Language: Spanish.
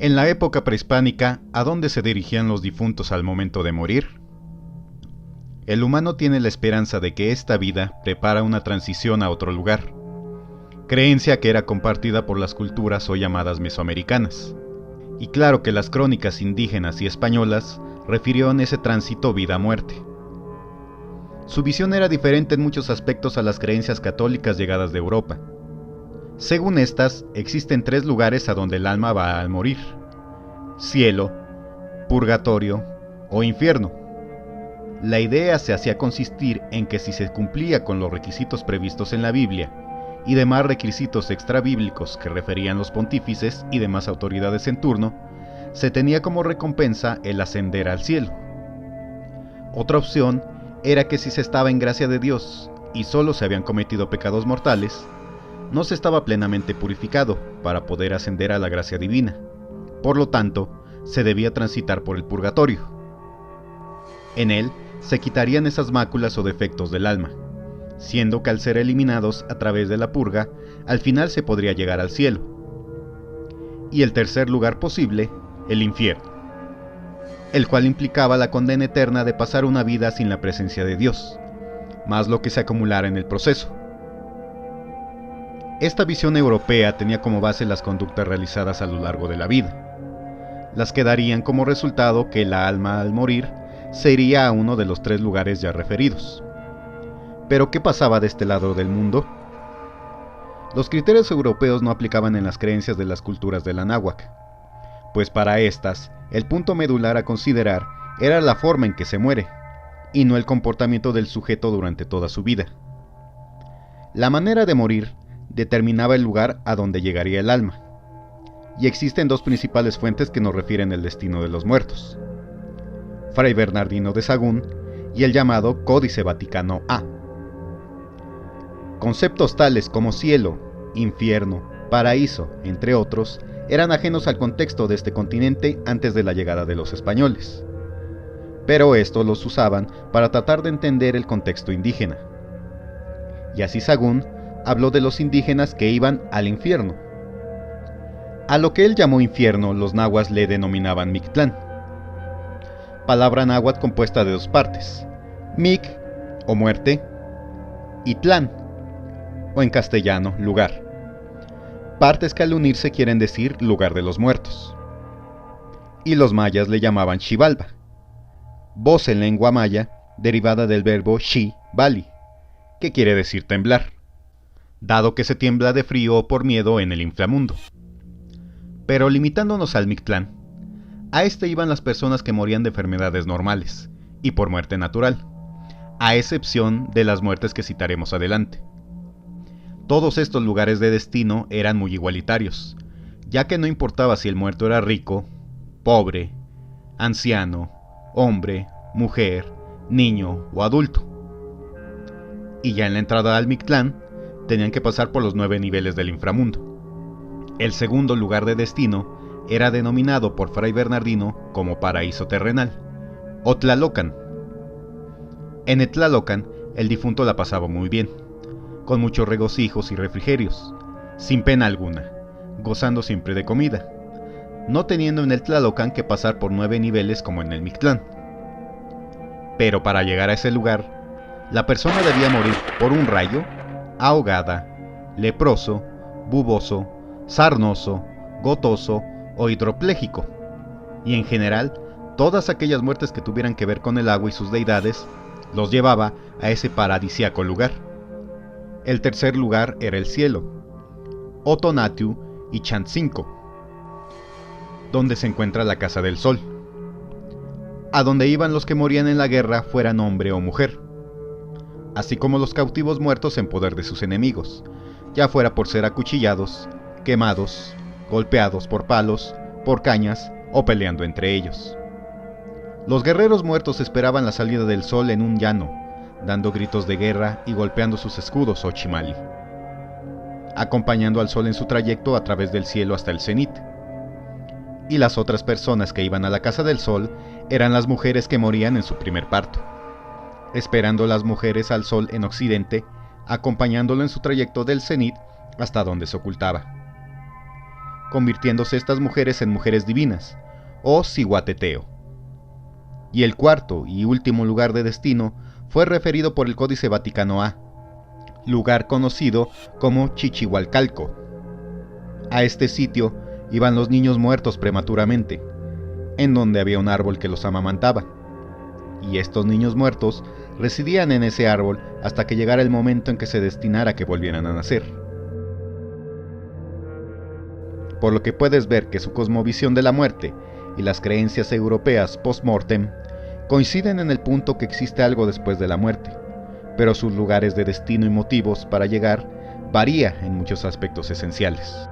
En la época prehispánica, ¿a dónde se dirigían los difuntos al momento de morir? El humano tiene la esperanza de que esta vida prepara una transición a otro lugar, creencia que era compartida por las culturas hoy llamadas mesoamericanas. Y claro que las crónicas indígenas y españolas refirieron ese tránsito vida-muerte. Su visión era diferente en muchos aspectos a las creencias católicas llegadas de Europa. Según estas, existen 3 lugares a donde el alma va al morir: cielo, purgatorio o infierno. La idea se hacía consistir en que si se cumplía con los requisitos previstos en la Biblia y demás requisitos extrabíblicos que referían los pontífices y demás autoridades en turno, se tenía como recompensa el ascender al cielo. Otra opción era que si se estaba en gracia de Dios y solo se habían cometido pecados mortales, no se estaba plenamente purificado para poder ascender a la gracia divina. Por lo tanto, se debía transitar por el purgatorio. En él se quitarían esas máculas o defectos del alma, siendo que al ser eliminados a través de la purga, al final se podría llegar al cielo. Y el tercer lugar posible, el infierno, el cual implicaba la condena eterna de pasar una vida sin la presencia de Dios, más lo que se acumulara en el proceso. Esta visión europea tenía como base las conductas realizadas a lo largo de la vida, las que darían como resultado que la alma al morir se iría a uno de los 3 lugares ya referidos. ¿Pero qué pasaba de este lado del mundo? Los criterios europeos no aplicaban en las creencias de las culturas del Anáhuac, pues para estas, el punto medular a considerar era la forma en que se muere, y no el comportamiento del sujeto durante toda su vida. La manera de morir determinaba el lugar a donde llegaría el alma, y existen 2 principales fuentes que nos refieren el destino de los muertos: Fray Bernardino de Sahagún y el llamado Códice Vaticano A. Conceptos tales como cielo, infierno, paraíso, entre otros, eran ajenos al contexto de este continente antes de la llegada de los españoles, pero estos los usaban para tratar de entender el contexto indígena. Y así Sahagún habló de los indígenas que iban al infierno. A lo que él llamó infierno, los nahuas le denominaban Mictlán, palabra náhuatl compuesta de 2 partes: mic, o muerte, y tlán, o en castellano, lugar, partes que al unirse quieren decir lugar de los muertos. Y los mayas le llamaban Xibalba, voz en lengua maya derivada del verbo Xi Bali, que quiere decir temblar, dado que se tiembla de frío o por miedo en el inframundo. Pero limitándonos al Mictlán, a este iban las personas que morían de enfermedades normales y por muerte natural, a excepción de las muertes que citaremos adelante. Todos estos lugares de destino eran muy igualitarios, ya que no importaba si el muerto era rico, pobre, anciano, hombre, mujer, niño o adulto. Y ya en la entrada al Mictlán, tenían que pasar por los 9 niveles del inframundo. El segundo lugar de destino era denominado por Fray Bernardino como paraíso terrenal, o Tlalocan. En el Tlalocan, el difunto la pasaba muy bien, con muchos regocijos y refrigerios, sin pena alguna, gozando siempre de comida, no teniendo en el Tlalocan que pasar por 9 niveles como en el Mictlán. Pero para llegar a ese lugar, la persona debía morir por un rayo, ahogada, leproso, buboso, sarnoso, gotoso o hidropléjico, y en general, todas aquellas muertes que tuvieran que ver con el agua y sus deidades, los llevaba a ese paradisíaco lugar. El tercer lugar era el cielo, Otonatiuh y Chantzinco, donde se encuentra la Casa del Sol, a donde iban los que morían en la guerra, fueran hombre o mujer, así como los cautivos muertos en poder de sus enemigos, ya fuera por ser acuchillados, quemados, golpeados por palos, por cañas o peleando entre ellos. Los guerreros muertos esperaban la salida del sol en un llano, dando gritos de guerra y golpeando sus escudos o chimali, acompañando al sol en su trayecto a través del cielo hasta el cenit. Y las otras personas que iban a la Casa del Sol eran las mujeres que morían en su primer parto, esperando las mujeres al sol en occidente, acompañándolo en su trayecto del cenit hasta donde se ocultaba. convirtiéndose estas mujeres en mujeres divinas, o ciguateteo. Y el cuarto y último lugar de destino fue referido por el Códice Vaticano A, lugar conocido como Chichihualcalco. A este sitio iban los niños muertos prematuramente, en donde había un árbol que los amamantaba, y estos niños muertos residían en ese árbol hasta que llegara el momento en que se destinara a que volvieran a nacer. Por lo que puedes ver que su cosmovisión de la muerte y las creencias europeas post-mortem coinciden en el punto que existe algo después de la muerte, pero sus lugares de destino y motivos para llegar varía en muchos aspectos esenciales.